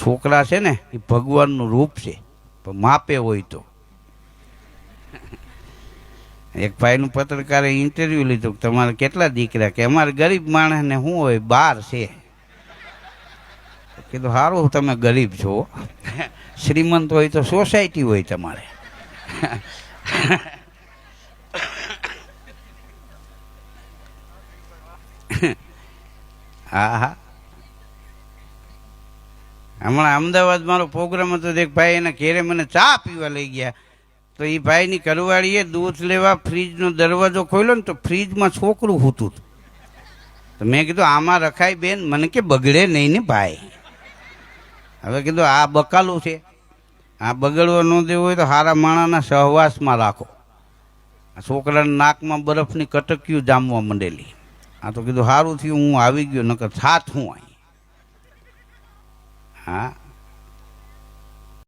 છોકરા છે ને એ ભગવાનનું રૂપ છે, પણ માપે હોય તો. એક ભાઈનું પત્રકારે ઇન્ટરવ્યુ લીધું કે તમારે કેટલા દીકરા, કે અમારે ગરીબ માણસને શું હોય 12 છે. કીધું સારું તમે ગરીબ છો, શ્રીમંત હોય તો સોસાયટી હોય તમારે. હા હા, હમણાં અમદાવાદ મારો પ્રોગ્રામ હતો, એક ભાઈ એના ઘેરે મને ચા પીવા લઈ ગયા. તો એ ભાઈની ઘરવાળીએ દૂધ લેવા ફ્રીજનો દરવાજો ખોલ્યો ને તો ફ્રીજમાં છોકરું સૂતું હતું. તો મેં કીધું આમાં રખાય બેન, મને કે બગડે નહીં ને ભાઈ. હવે કીધું આ બકાલું છે, આ બગડવા ન દેવું હોય તો સારા માણાના સહવાસમાં રાખો. આ છોકરાના નાકમાં બરફની કટકીઓ જામવા માંડેલી. આ તો કીધું સારું થયું હું આવી ગયો, નકર થાત હું અહીં. હા